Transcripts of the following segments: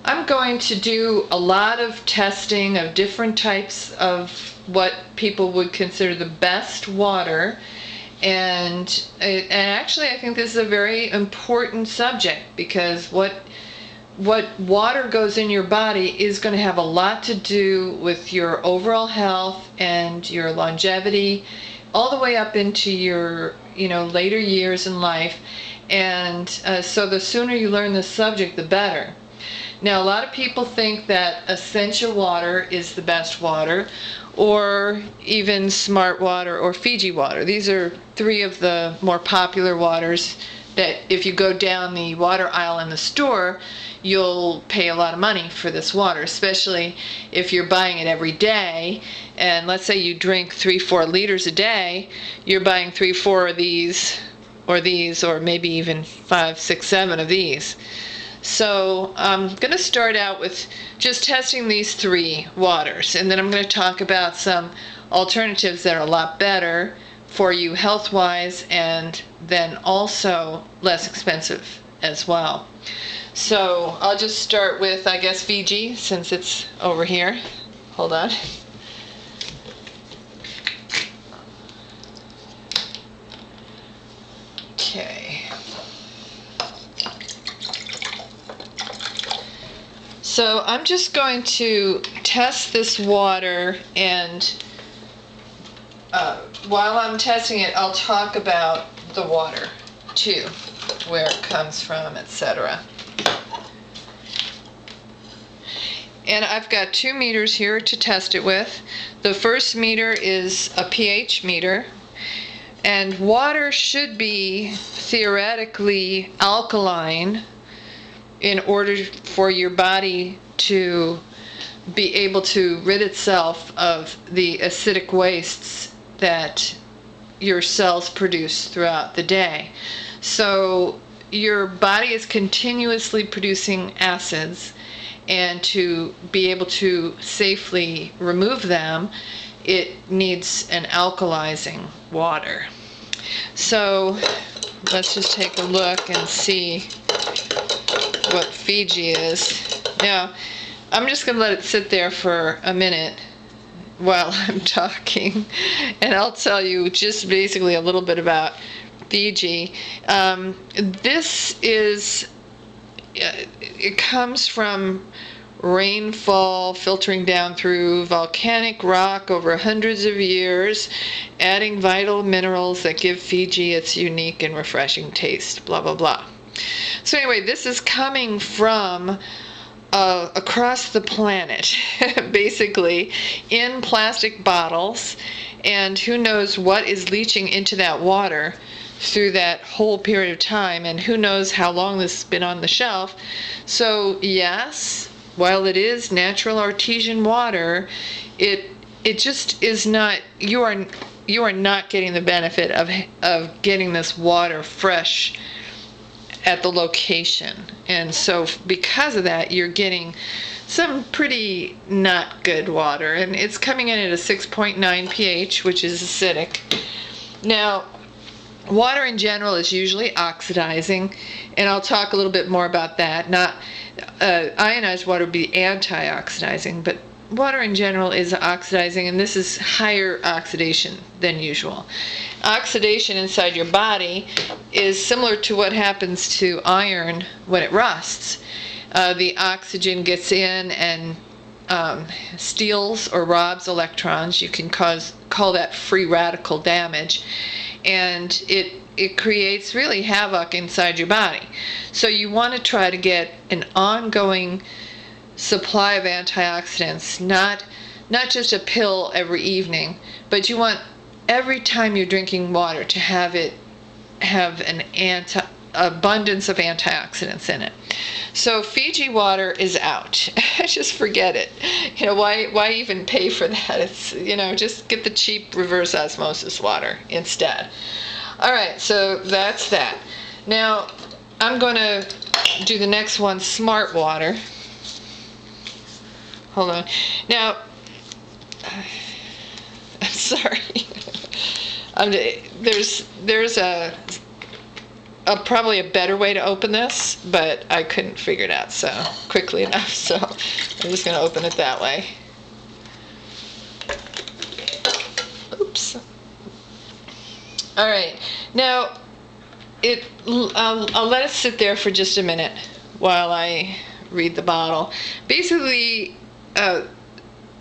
I'm going to do a lot of testing of different types of what people would consider the best water. And actually, I think this is a very important subject, because what water goes in your body is going to have a lot to do with your overall health and your longevity, all the way up into your later years in life. And so the sooner you learn this subject, the better. Now, a lot of people think that Essentia water is the best water, or even Smart Water or Fiji water. These are three of the more popular waters that if you go down the water aisle in the store, you'll pay a lot of money for this water, especially if you're buying it every day. And let's say you drink 3-4 liters a day, you're buying 3-4 of these, or maybe even 5, 6, 7 of these. So I'm going to start out with just testing these three waters, and then I'm going to talk about some alternatives that are a lot better for you health-wise, and then also less expensive as well. So I'll just start with, I guess, Fiji, since it's over here. Hold on. Okay. So I'm just going to test this water, and while I'm testing it, I'll talk about the water too, where it comes from, etc. And I've got 2 meters here to test it with. The first meter is a pH meter, and water should be theoretically alkaline in order for your body to be able to rid itself of the acidic wastes that your cells produce throughout the day. So your body is continuously producing acids, and to be able to safely remove them, it needs an alkalizing water. So let's just take a look and see what Fiji is. Now, I'm just going to let it sit there for a minute while I'm talking, and I'll tell you just basically a little bit about Fiji. This is, it comes from rainfall filtering down through volcanic rock over hundreds of years, adding vital minerals that give Fiji its unique and refreshing taste, blah, blah, blah. So anyway, this is coming from across the planet, basically, in plastic bottles, and who knows what is leaching into that water through that whole period of time, and who knows how long this has been on the shelf. So yes, while it is natural artesian water, it just is not, you are not getting the benefit of getting this water fresh at the location. And so because of that, you're getting some pretty not good water, and it's coming in at a 6.9 pH, which is acidic. Now, water in general is usually oxidizing, and I'll talk a little bit more about that. Not ionized water would be anti-oxidizing, but water in general is oxidizing, and this is higher oxidation than usual. Oxidation inside your body is similar to what happens to iron when it rusts. The oxygen gets in and steals or robs electrons. You can call that free radical damage, and it creates really havoc inside your body. So you want to try to get an ongoing supply of antioxidants, not just a pill every evening, but you want every time you're drinking water to have an abundance of antioxidants in it. So Fiji water is out. Just forget it. Why even pay for that? It's, just get the cheap reverse osmosis water instead. All right, so that's that. Now I'm going to do the next one, Smart Water. Hold on. Now, I'm sorry. There's a probably a better way to open this, but I couldn't figure it out so quickly enough, so I'm just going to open it that way. Oops. All right, now I'll let it sit there for just a minute while I read the bottle. Basically,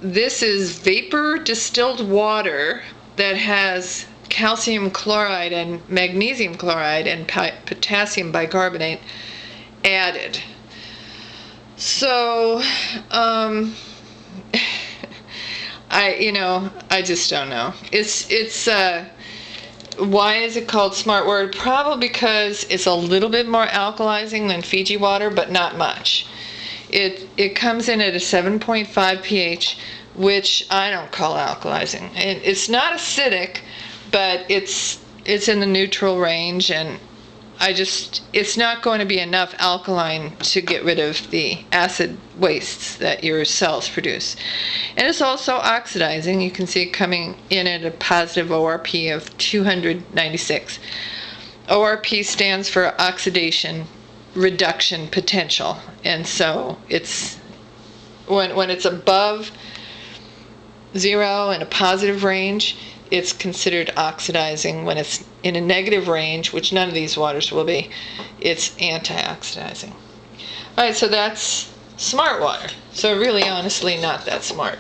this is vapor distilled water that has calcium chloride and magnesium chloride and potassium bicarbonate added. So, I just don't know. It's why is it called Smart Water? Probably because it's a little bit more alkalizing than Fiji water, but not much. It comes in at a 7.5 pH, which I don't call alkalizing. It's not acidic, but it's in the neutral range, and it's not going to be enough alkaline to get rid of the acid wastes that your cells produce. And it's also oxidizing. You can see it coming in at a positive ORP of 296. ORP stands for oxidation reduction potential. And so it's when it's above 0 in a positive range, it's considered oxidizing. When it's in a negative range, which none of these waters will be, it's antioxidizing. All right, so that's Smart Water. So really, honestly, not that smart.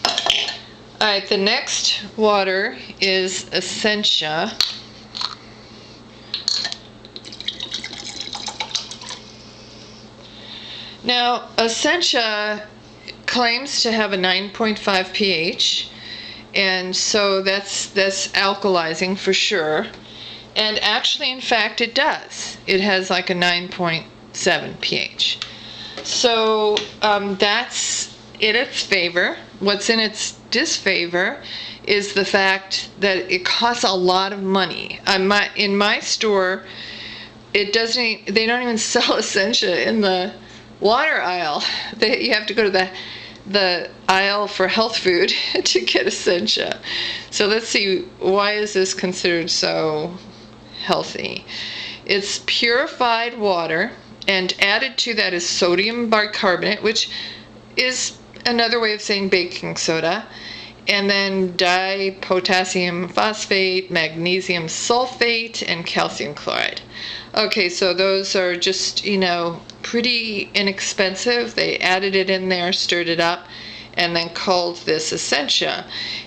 All right, the next water is Essentia. Now, Essentia claims to have a 9.5 pH. And so that's alkalizing for sure. And actually, in fact, it does. It has like a 9.7 pH. So that's in its favor. What's in its disfavor is the fact that it costs a lot of money. In my store, they don't even sell Essentia in the water aisle. You have to go to the aisle for health food to get Essentia. So let's see, why is this considered so healthy? It's purified water, and added to that is sodium bicarbonate, which is another way of saying baking soda, and then dipotassium phosphate, magnesium sulfate, and calcium chloride. Okay, so those are just, pretty inexpensive. They added it in there, stirred it up, and then called this Essentia.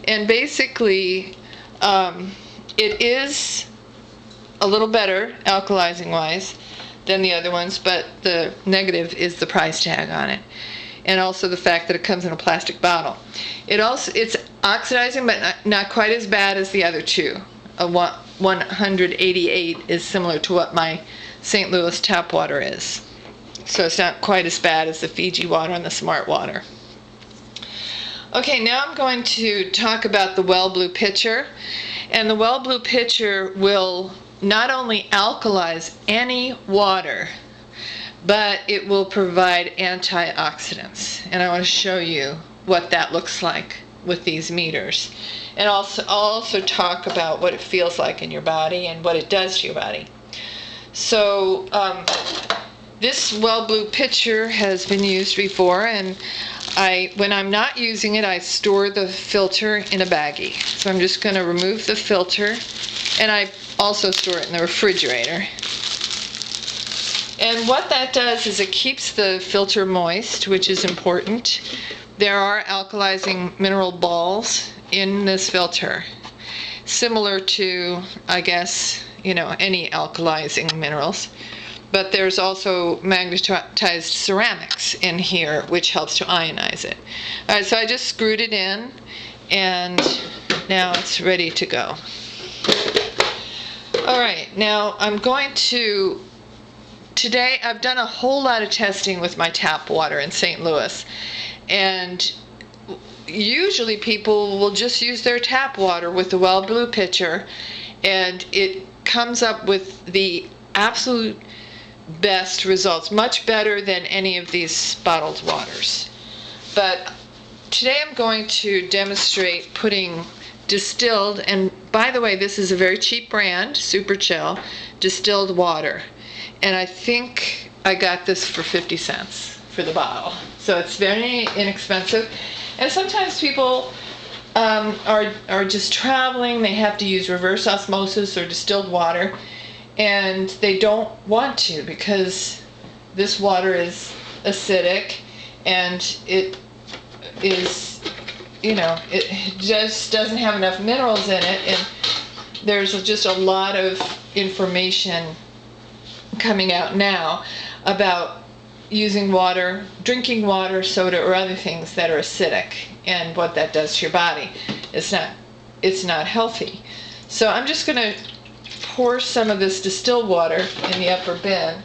And basically, it is a little better, alkalizing-wise, than the other ones, but the negative is the price tag on it. And also the fact that it comes in a plastic bottle. It's oxidizing, but not quite as bad as the other two. A 188 is similar to what my St. Louis tap water is. So it's not quite as bad as the Fiji water and the Smart Water. Okay, now I'm going to talk about the Well Blue Pitcher. And the Well Blue Pitcher will not only alkalize any water, but it will provide antioxidants. And I want to show you what that looks like with these meters. And I'll also talk about what it feels like in your body and what it does to your body. So this Well Blue Pitcher has been used before, and when I'm not using it, I store the filter in a baggie. So I'm just going to remove the filter, and I also store it in the refrigerator. And what that does is it keeps the filter moist, which is important. There are alkalizing mineral balls in this filter, similar to, I guess, any alkalizing minerals. But there's also magnetized ceramics in here, which helps to ionize it. All right, so I just screwed it in, and now it's ready to go. All right, now I'm going to, today I've done a whole lot of testing with my tap water in St. Louis, and usually people will just use their tap water with the Well Blue Pitcher, and it comes up with the absolute best results, much better than any of these bottled waters. But today I'm going to demonstrate putting distilled, and by the way, this is a very cheap brand, Super Chill, distilled water. And I think I got this for 50 cents for the bottle. So it's very inexpensive. And sometimes people are just traveling, they have to use reverse osmosis or distilled water, and they don't want to because this water is acidic and it is, it just doesn't have enough minerals in it, and there's just a lot of information coming out now about using water, drinking water, soda, or other things that are acidic, and what that does to your body. It's not healthy. So I'm just going to pour some of this distilled water in the upper bin.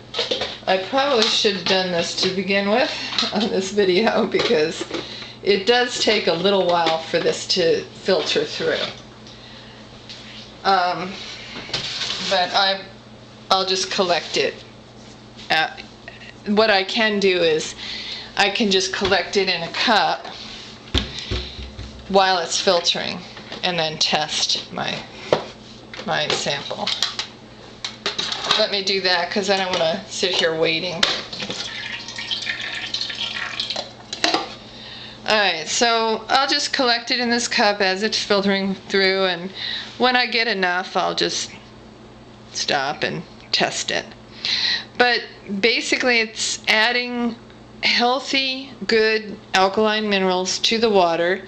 I probably should have done this to begin with on this video because it does take a little while for this to filter through. But I'll just collect it. What I can do is I can just collect it in a cup while it's filtering and then test my sample. Let me do that because I don't want to sit here waiting. Alright, so I'll just collect it in this cup as it's filtering through, and when I get enough I'll just stop and test it. But basically it's adding healthy, good alkaline minerals to the water.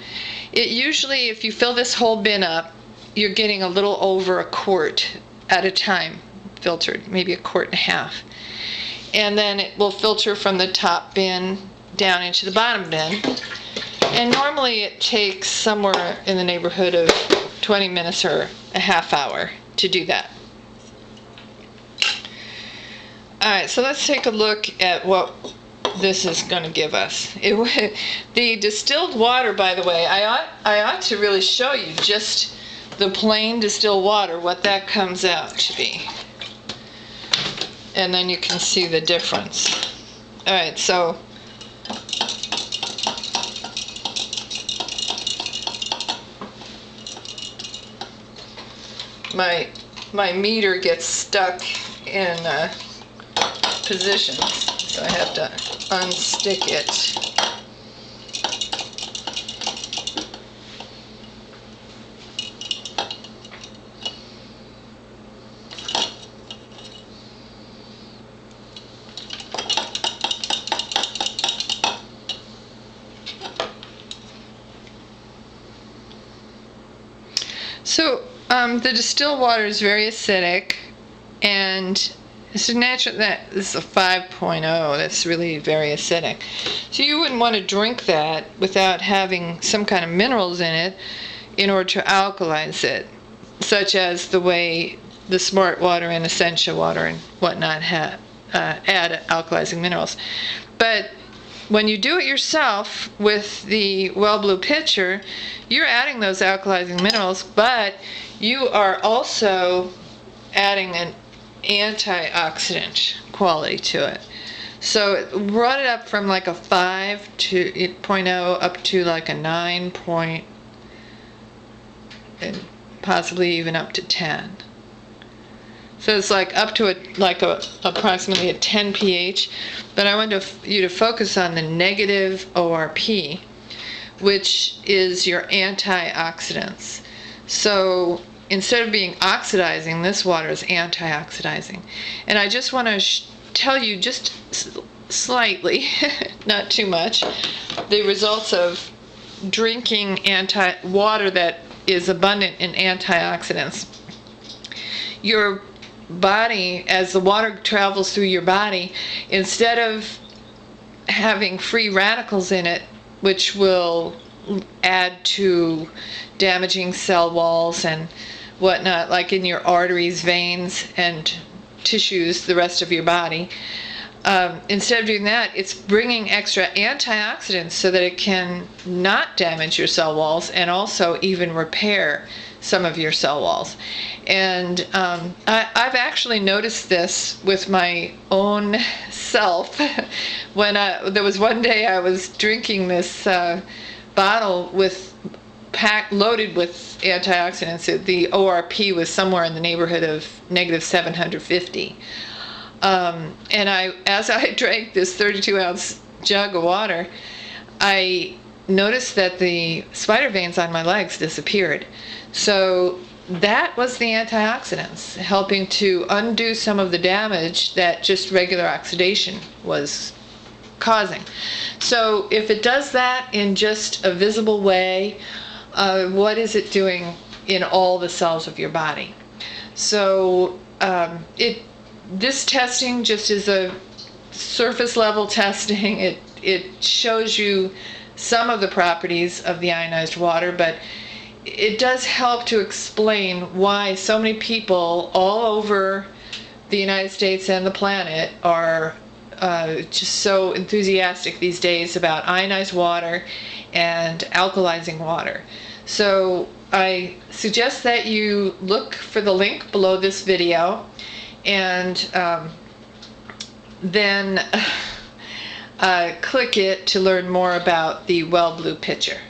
It usually, if you fill this whole bin up, you're getting a little over a quart at a time filtered, maybe a quart and a half. And then it will filter from the top bin down into the bottom bin. And normally it takes somewhere in the neighborhood of 20 minutes or a half hour to do that. Alright, so let's take a look at what this is going to give us. The distilled water, by the way, I ought to really show you just the plain distilled water, what that comes out to be. And then you can see the difference. Alright, so my meter gets stuck in positions, so I have to unstick it. So the distilled water is very acidic, and it's a natural, that this is a 5.0, that's really very acidic. So you wouldn't want to drink that without having some kind of minerals in it in order to alkalize it, such as the way the Smart Water and Essentia water and whatnot add alkalizing minerals. But when you do it yourself with the Well Blue pitcher, you're adding those alkalizing minerals, but you are also adding an antioxidant quality to it. So it brought it up from like a 5.0 up to like a 9 point, and possibly even up to 10. So it's like up to approximately a 10 pH, but I want you to focus on the negative ORP, which is your antioxidants. So instead of being oxidizing, this water is antioxidizing. And I just want to tell you just slightly, not too much, the results of drinking water that is abundant in antioxidants. Your body, as the water travels through your body, instead of having free radicals in it, which will add to damaging cell walls and whatnot, like in your arteries, veins, and tissues, the rest of your body, instead of doing that, it's bringing extra antioxidants so that it can not damage your cell walls and also even repair some of your cell walls. And I've actually noticed this with my own self. When there was one day I was drinking this bottle with loaded with antioxidants. The ORP was somewhere in the neighborhood of negative 750. And as I drank this 32-ounce jug of water, I noticed that the spider veins on my legs disappeared. So that was the antioxidants helping to undo some of the damage that just regular oxidation was causing. So if it does that in just a visible way, what is it doing in all the cells of your body? So this testing just is a surface level testing. It shows you some of the properties of the ionized water, but it does help to explain why so many people all over the United States and the planet are just so enthusiastic these days about ionized water and alkalizing water. So I suggest that you look for the link below this video, and then click it to learn more about the Well Blue pitcher.